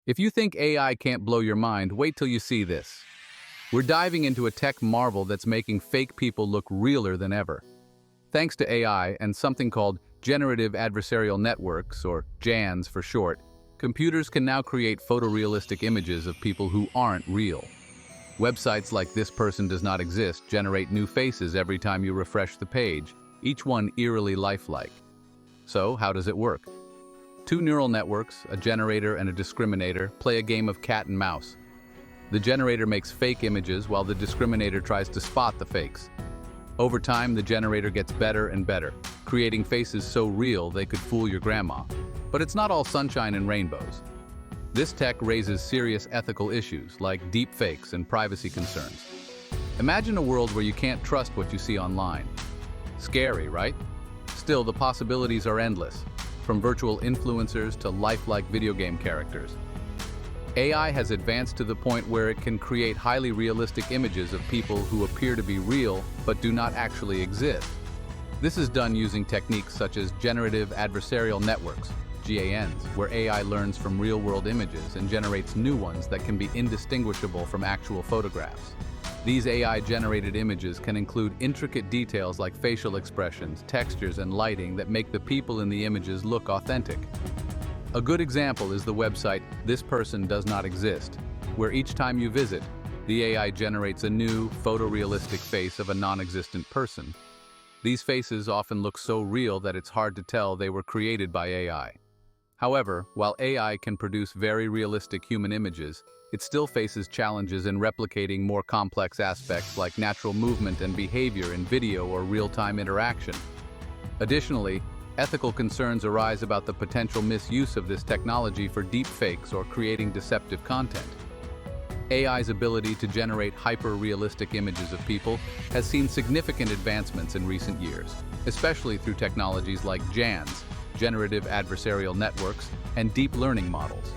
If you think AI can't blow your mind, wait till you see this. We're diving into a tech marvel that's making fake people look realer than ever. Thanks to AI and something called Generative Adversarial Networks, or GANs for short, computers can now create photorealistic images of people who aren't real. Websites like "This person does not exist" generate new faces every time you refresh the page, each one eerily lifelike. So, how does it work? Two neural networks, a generator and a discriminator, play a game of cat and mouse. The generator makes fake images while the discriminator tries to spot the fakes. Over time, the generator gets better and better, creating faces so real they could fool your grandma. But it's not all sunshine and rainbows. This tech raises serious ethical issues like deepfakes and privacy concerns. Imagine a world where you can't trust what you see online. Scary, right? Still, the possibilities are endless, from virtual influencers to lifelike video game characters. AI has advanced to the point where it can create highly realistic images of people who appear to be real but do not actually exist. This is done using techniques such as Generative Adversarial Networks, GANs, where AI learns from real-world images and generates new ones that can be indistinguishable from actual photographs. These AI-generated images can include intricate details like facial expressions, textures, and lighting that make the people in the images look authentic. A good example is the website "This person does not exist," where each time you visit, the AI generates a new, photorealistic face of a non-existent person. These faces often look so real that it's hard to tell they were created by AI. However, while AI can produce very realistic human images, it still faces challenges in replicating more complex aspects like natural movement and behavior in video or real-time interaction. Additionally, ethical concerns arise about the potential misuse of this technology for deepfakes or creating deceptive content. AI's ability to generate hyper-realistic images of people has seen significant advancements in recent years, especially through technologies like GANs, Generative Adversarial Networks, and deep learning models.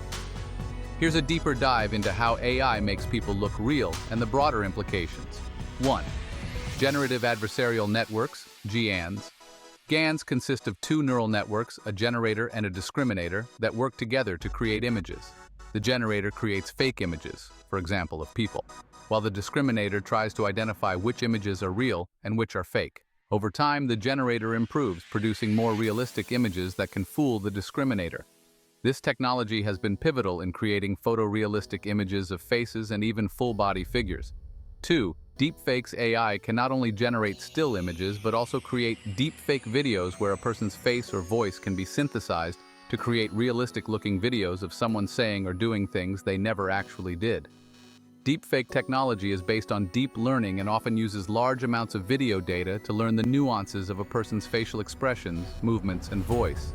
Here's a deeper dive into how AI makes people look real and the broader implications. 1. Generative Adversarial Networks, GANs. GANs consist of two neural networks, a generator and a discriminator, that work together to create images. The generator creates fake images, for example, of people, while the discriminator tries to identify which images are real and which are fake. Over time, the generator improves, producing more realistic images that can fool the discriminator. This technology has been pivotal in creating photorealistic images of faces and even full-body figures. 2. Deepfakes AI can not only generate still images but also create deepfake videos where a person's face or voice can be synthesized to create realistic-looking videos of someone saying or doing things they never actually did. Deepfake technology is based on deep learning and often uses large amounts of video data to learn the nuances of a person's facial expressions, movements, and voice.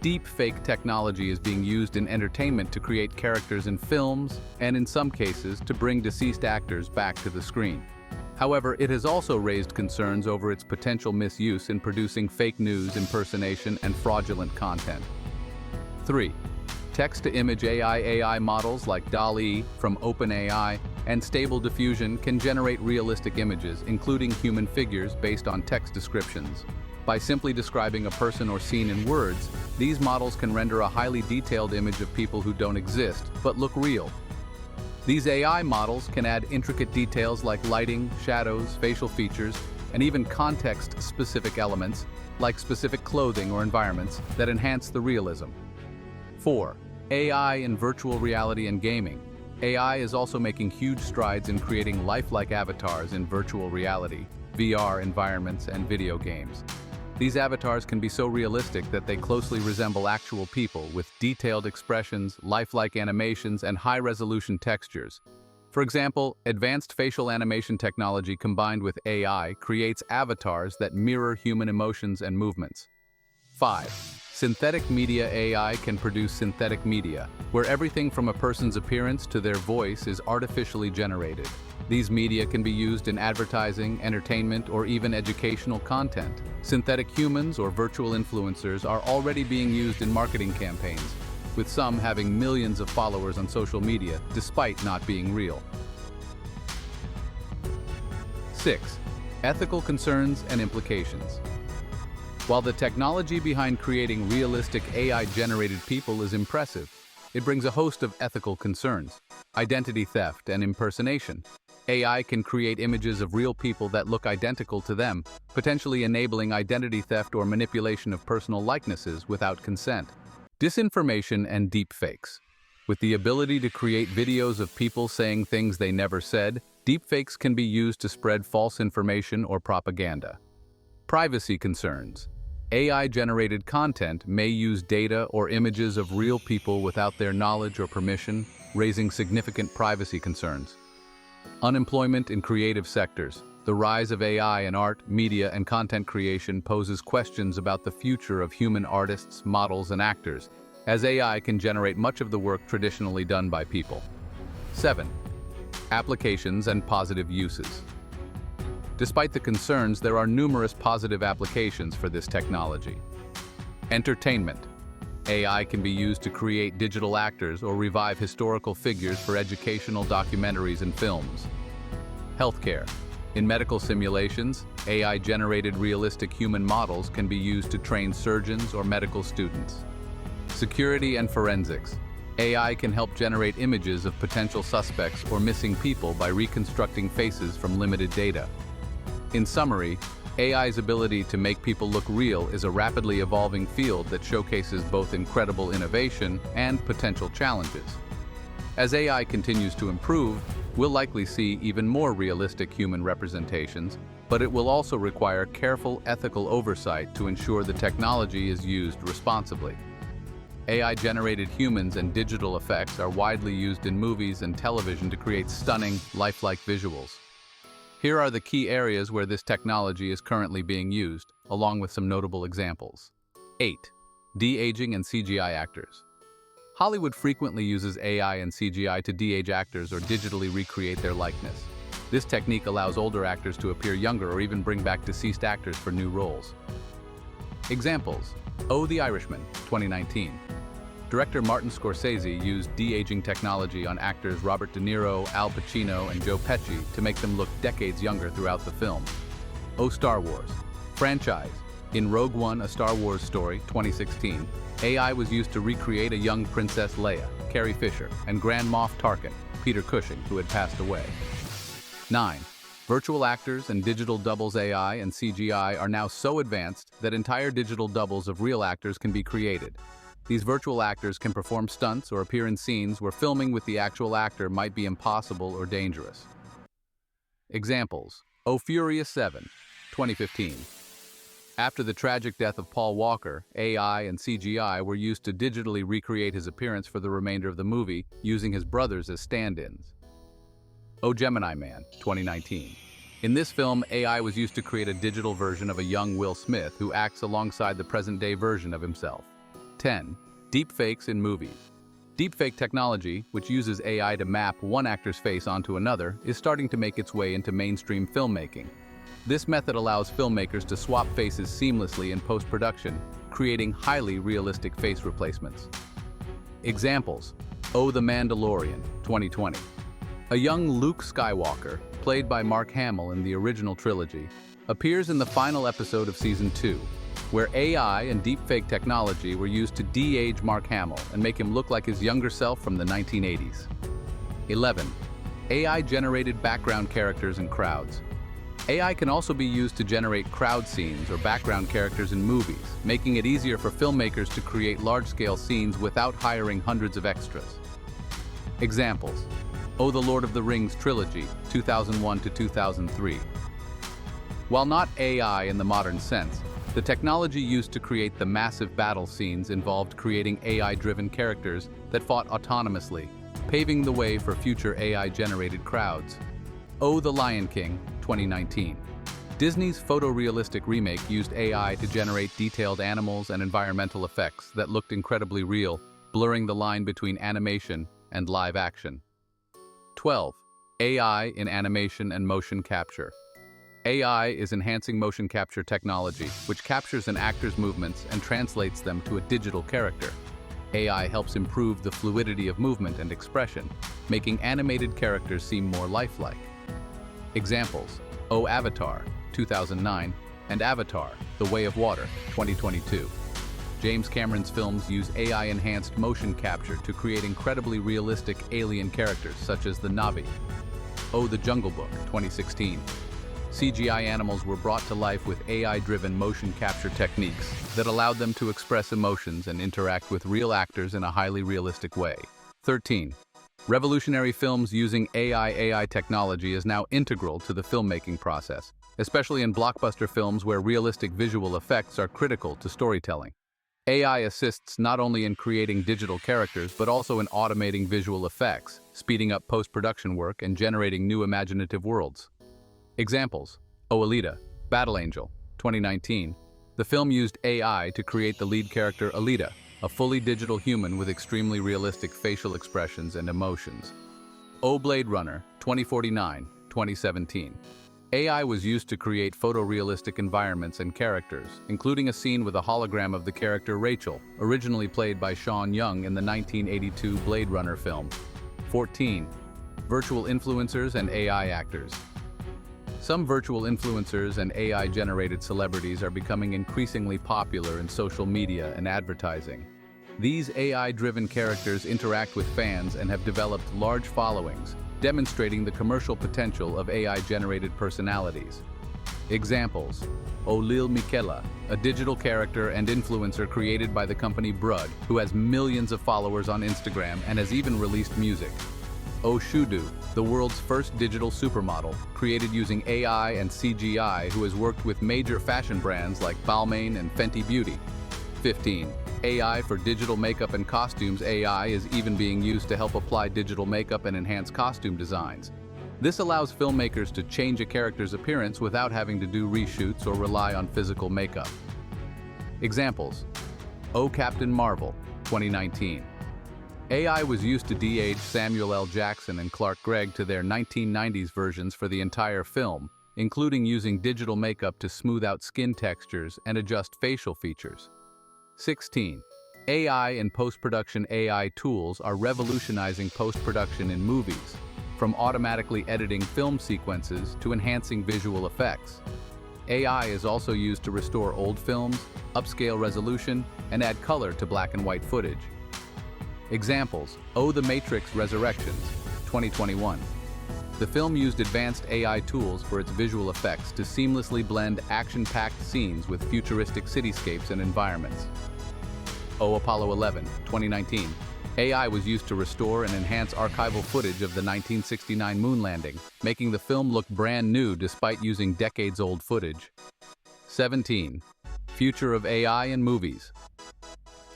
Deepfake technology is being used in entertainment to create characters in films, and in some cases, to bring deceased actors back to the screen. However, it has also raised concerns over its potential misuse in producing fake news, impersonation, and fraudulent content. 3. Text-to-image AI models like DALL-E from OpenAI and Stable Diffusion can generate realistic images, including human figures based on text descriptions. By simply describing a person or scene in words, these models can render a highly detailed image of people who don't exist, but look real. These AI models can add intricate details like lighting, shadows, facial features, and even context-specific elements, like specific clothing or environments, that enhance the realism. 4. AI in virtual reality and gaming. AI is also making huge strides in creating lifelike avatars in virtual reality, VR environments, and video games. These avatars can be so realistic that they closely resemble actual people with detailed expressions, lifelike animations, and high-resolution textures. For example, advanced facial animation technology combined with AI creates avatars that mirror human emotions and movements. 5. Synthetic media AI can produce synthetic media, where everything from a person's appearance to their voice is artificially generated. These media can be used in advertising, entertainment, or even educational content. Synthetic humans or virtual influencers are already being used in marketing campaigns, with some having millions of followers on social media despite not being real. 6. Ethical concerns and implications. While the technology behind creating realistic AI-generated people is impressive, it brings a host of ethical concerns: identity theft and impersonation. AI can create images of real people that look identical to them, potentially enabling identity theft or manipulation of personal likenesses without consent. Disinformation and deepfakes. With the ability to create videos of people saying things they never said, deepfakes can be used to spread false information or propaganda. Privacy concerns. AI-generated content may use data or images of real people without their knowledge or permission, raising significant privacy concerns. Unemployment in creative sectors. The rise of AI in art, media, and content creation poses questions about the future of human artists, models, and actors, as AI can generate much of the work traditionally done by people. 7. Applications and positive uses. Despite the concerns, there are numerous positive applications for this technology. Entertainment. AI can be used to create digital actors or revive historical figures for educational documentaries and films. Healthcare. In medical simulations, AI-generated realistic human models can be used to train surgeons or medical students. Security and forensics. AI can help generate images of potential suspects or missing people by reconstructing faces from limited data. In summary, AI's ability to make people look real is a rapidly evolving field that showcases both incredible innovation and potential challenges. As AI continues to improve, we'll likely see even more realistic human representations, but it will also require careful ethical oversight to ensure the technology is used responsibly. AI-generated humans and digital effects are widely used in movies and television to create stunning, lifelike visuals. Here are the key areas where this technology is currently being used, along with some notable examples. 8. De-aging and CGI actors. Hollywood frequently uses AI and CGI to de-age actors or digitally recreate their likeness. This technique allows older actors to appear younger or even bring back deceased actors for new roles. Examples: Oh, the Irishman, 2019. Director Martin Scorsese used de-aging technology on actors Robert De Niro, Al Pacino, and Joe Pesci to make them look decades younger throughout the film. Oh, Star Wars. Franchise. In Rogue One, A Star Wars Story, 2016, AI was used to recreate a young Princess Leia, Carrie Fisher, and Grand Moff Tarkin, Peter Cushing, who had passed away. 9. Virtual actors and digital doubles. AI and CGI are now so advanced that entire digital doubles of real actors can be created. These virtual actors can perform stunts or appear in scenes where filming with the actual actor might be impossible or dangerous. Examples: Oh, Furious 7, 2015. After the tragic death of Paul Walker, AI and CGI were used to digitally recreate his appearance for the remainder of the movie, using his brothers as stand-ins. Oh, Gemini Man, 2019. In this film, AI was used to create a digital version of a young Will Smith who acts alongside the present-day version of himself. 10. Deepfakes in movies. Deepfake technology, which uses AI to map one actor's face onto another, is starting to make its way into mainstream filmmaking. This method allows filmmakers to swap faces seamlessly in post-production, creating highly realistic face replacements. Examples: Oh, The Mandalorian, 2020. A young Luke Skywalker, played by Mark Hamill in the original trilogy, appears in the final episode of Season 2, where AI and deepfake technology were used to de-age Mark Hamill and make him look like his younger self from the 1980s. 11. AI-generated background characters and crowds. AI can also be used to generate crowd scenes or background characters in movies, making it easier for filmmakers to create large-scale scenes without hiring hundreds of extras. Examples: Oh, The Lord of the Rings Trilogy, 2001 to 2003. While not AI in the modern sense, the technology used to create the massive battle scenes involved creating AI-driven characters that fought autonomously, paving the way for future AI-generated crowds. Oh, The Lion King, 2019. Disney's photorealistic remake used AI to generate detailed animals and environmental effects that looked incredibly real, blurring the line between animation and live action. 12. AI in animation and motion capture. AI is enhancing motion capture technology, which captures an actor's movements and translates them to a digital character. AI helps improve the fluidity of movement and expression, making animated characters seem more lifelike. Examples: Oh, Avatar, 2009, and Avatar: The Way of Water, 2022. James Cameron's films use AI-enhanced motion capture to create incredibly realistic alien characters such as the Na'vi. The Jungle Book, 2016. CGI animals were brought to life with AI-driven motion capture techniques that allowed them to express emotions and interact with real actors in a highly realistic way. 13. Revolutionary films using AI technology is now integral to the filmmaking process, especially in blockbuster films where realistic visual effects are critical to storytelling. AI assists not only in creating digital characters but also in automating visual effects, speeding up post-production work, and generating new imaginative worlds. Examples: Alita, Battle Angel, 2019. The film used AI to create the lead character Alita, a fully digital human with extremely realistic facial expressions and emotions. Blade Runner, 2049, 2017. AI was used to create photorealistic environments and characters, including a scene with a hologram of the character Rachel, originally played by Sean Young in the 1982 Blade Runner film. 14. Virtual influencers and AI actors. Some virtual influencers and AI-generated celebrities are becoming increasingly popular in social media and advertising. These AI-driven characters interact with fans and have developed large followings, demonstrating the commercial potential of AI-generated personalities. Examples: Lil Miquela, a digital character and influencer created by the company Brud, who has millions of followers on Instagram and has even released music. Shudu, the world's first digital supermodel, created using AI and CGI, who has worked with major fashion brands like Balmain and Fenty Beauty. 15. AI for digital makeup and costumes. AI is even being used to help apply digital makeup and enhance costume designs. This allows filmmakers to change a character's appearance without having to do reshoots or rely on physical makeup. Examples: Captain Marvel, 2019. AI was used to de-age Samuel L. Jackson and Clark Gregg to their 1990s versions for the entire film, including using digital makeup to smooth out skin textures and adjust facial features. 16. AI and post-production. AI tools are revolutionizing post-production in movies, from automatically editing film sequences to enhancing visual effects. AI is also used to restore old films, upscale resolution, and add color to black and white footage. Examples: The Matrix Resurrections, 2021. The film used advanced AI tools for its visual effects to seamlessly blend action-packed scenes with futuristic cityscapes and environments. Apollo 11, 2019. AI was used to restore and enhance archival footage of the 1969 moon landing, making the film look brand new despite using decades-old footage. 17. Future of AI in movies.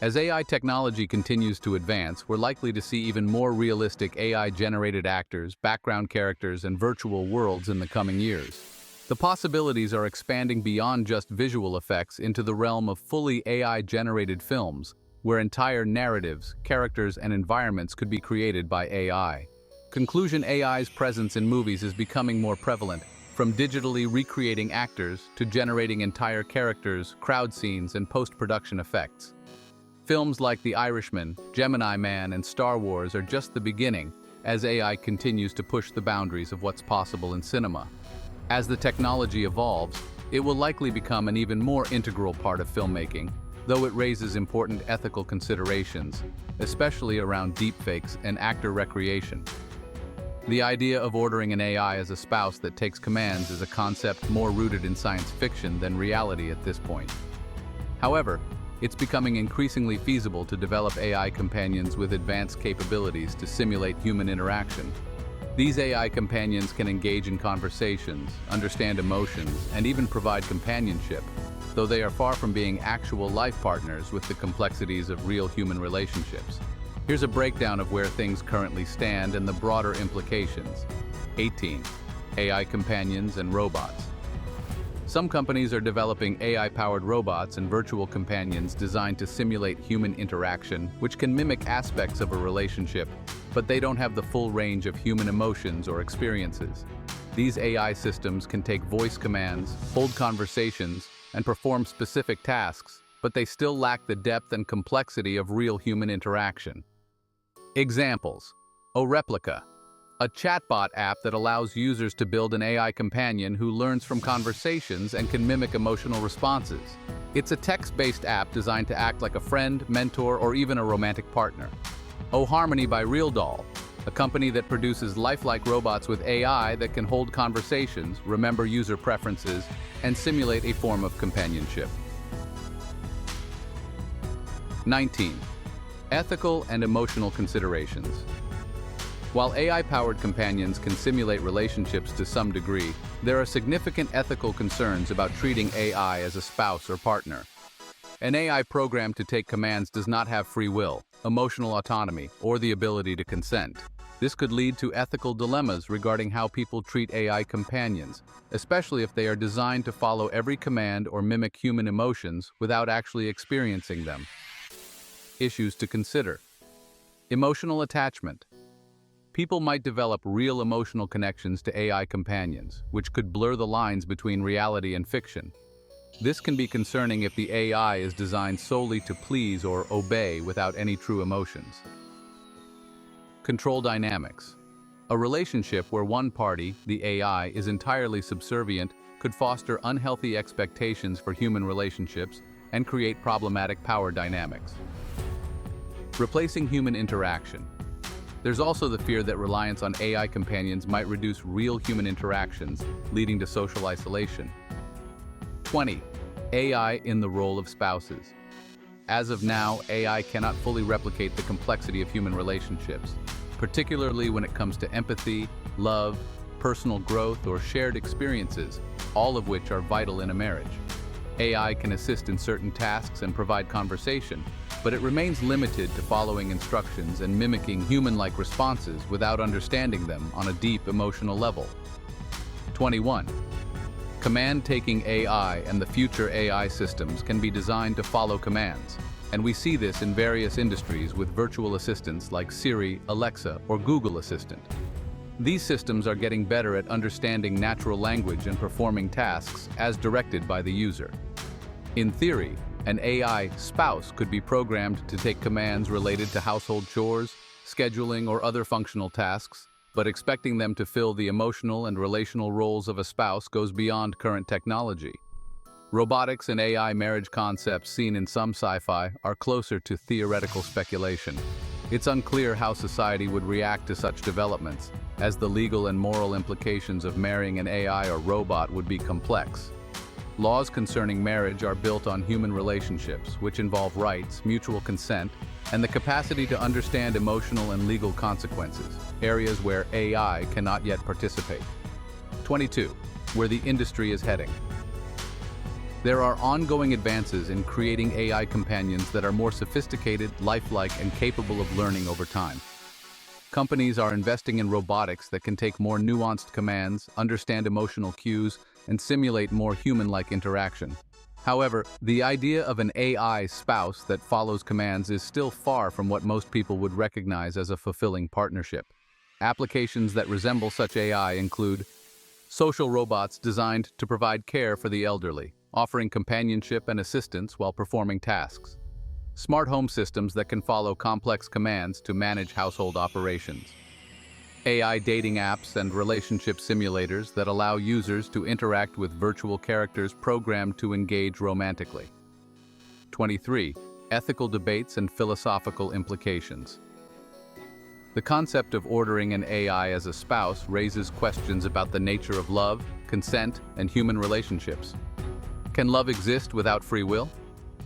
As AI technology continues to advance, we're likely to see even more realistic AI-generated actors, background characters, and virtual worlds in the coming years. The possibilities are expanding beyond just visual effects into the realm of fully AI-generated films, where entire narratives, characters, and environments could be created by AI. Conclusion: AI's presence in movies is becoming more prevalent, from digitally recreating actors to generating entire characters, crowd scenes, and post-production effects. Films like The Irishman, Gemini Man, and Star Wars are just the beginning, as AI continues to push the boundaries of what's possible in cinema. As the technology evolves, it will likely become an even more integral part of filmmaking, though it raises important ethical considerations, especially around deepfakes and actor recreation. The idea of ordering an AI as a spouse that takes commands is a concept more rooted in science fiction than reality at this point. However, it's becoming increasingly feasible to develop AI companions with advanced capabilities to simulate human interaction. These AI companions can engage in conversations, understand emotions, and even provide companionship, though they are far from being actual life partners with the complexities of real human relationships. Here's a breakdown of where things currently stand and the broader implications. 18. AI companions and robots. Some companies are developing AI-powered robots and virtual companions designed to simulate human interaction, which can mimic aspects of a relationship, but they don't have the full range of human emotions or experiences. These AI systems can take voice commands, hold conversations, and perform specific tasks, but they still lack the depth and complexity of real human interaction. Examples: Replica, A chatbot app that allows users to build an AI companion who learns from conversations and can mimic emotional responses. It's a text-based app designed to act like a friend, mentor, or even a romantic partner. Oh Harmony by RealDoll, a company that produces lifelike robots with AI that can hold conversations, remember user preferences, and simulate a form of companionship. 19. Ethical and emotional considerations. While AI-powered companions can simulate relationships to some degree, there are significant ethical concerns about treating AI as a spouse or partner. An AI programmed to take commands does not have free will, emotional autonomy, or the ability to consent. This could lead to ethical dilemmas regarding how people treat AI companions, especially if they are designed to follow every command or mimic human emotions without actually experiencing them. Issues to consider. Emotional attachment. People might develop real emotional connections to AI companions, which could blur the lines between reality and fiction. This can be concerning if the AI is designed solely to please or obey without any true emotions. Control dynamics. A relationship where one party, the AI, is entirely subservient could foster unhealthy expectations for human relationships and create problematic power dynamics. Replacing human interaction. There's also the fear that reliance on AI companions might reduce real human interactions, leading to social isolation. 20. AI in the role of spouses. As of now, AI cannot fully replicate the complexity of human relationships, particularly when it comes to empathy, love, personal growth, or shared experiences, all of which are vital in a marriage. AI can assist in certain tasks and provide conversation, but it remains limited to following instructions and mimicking human-like responses without understanding them on a deep emotional level. 21. Command-taking AI and the future AI systems can be designed to follow commands, and we see this in various industries with virtual assistants like Siri, Alexa, or Google Assistant. These systems are getting better at understanding natural language and performing tasks as directed by the user. In theory, an AI spouse could be programmed to take commands related to household chores, scheduling, or other functional tasks, but expecting them to fill the emotional and relational roles of a spouse goes beyond current technology. Robotics and AI marriage concepts seen in some sci-fi are closer to theoretical speculation. It's unclear how society would react to such developments, as the legal and moral implications of marrying an AI or robot would be complex. Laws concerning marriage are built on human relationships, which involve rights, mutual consent, and the capacity to understand emotional and legal consequences, areas where AI cannot yet participate. 22. Where the industry is heading. There are ongoing advances in creating AI companions that are more sophisticated, lifelike, and capable of learning over time. Companies are investing in robotics that can take more nuanced commands, understand emotional cues, and simulate more human-like interaction. However, the idea of an AI spouse that follows commands is still far from what most people would recognize as a fulfilling partnership. Applications that resemble such AI include social robots designed to provide care for the elderly, offering companionship and assistance while performing tasks. Smart home systems that can follow complex commands to manage household operations. AI dating apps and relationship simulators that allow users to interact with virtual characters programmed to engage romantically. 23. Ethical debates and philosophical implications. The concept of ordering an AI as a spouse raises questions about the nature of love, consent, and human relationships. Can love exist without free will?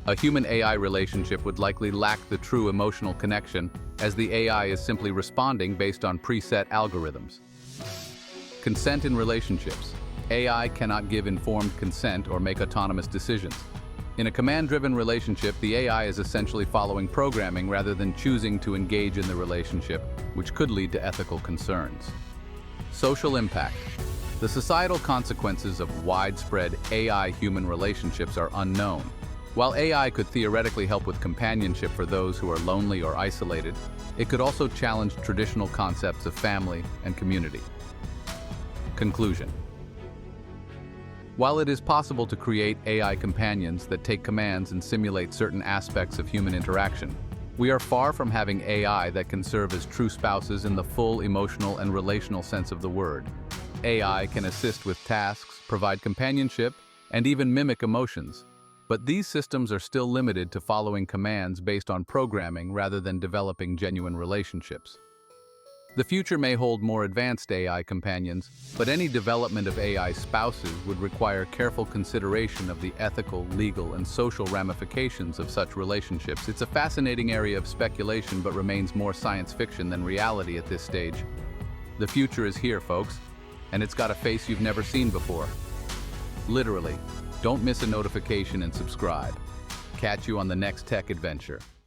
A human-AI relationship would likely lack the true emotional connection, as the AI is simply responding based on preset algorithms. Consent in relationships. AI cannot give informed consent or make autonomous decisions. In a command-driven relationship, the AI is essentially following programming rather than choosing to engage in the relationship, which could lead to ethical concerns. Social impact. The societal consequences of widespread AI-human relationships are unknown. While AI could theoretically help with companionship for those who are lonely or isolated, it could also challenge traditional concepts of family and community. Conclusion. While it is possible to create AI companions that take commands and simulate certain aspects of human interaction, We are far from having AI that can serve as true spouses in the full emotional and relational sense of the word. AI can assist with tasks, provide companionship, and even mimic emotions. But these systems are still limited to following commands based on programming rather than developing genuine relationships. The future may hold more advanced AI companions, but any development of AI spouses would require careful consideration of the ethical, legal, and social ramifications of such relationships. It's a fascinating area of speculation, but remains more science fiction than reality at this stage. The future is here, folks, and it's got a face you've never seen before. Literally, don't miss a notification and subscribe. Catch you on the next tech adventure.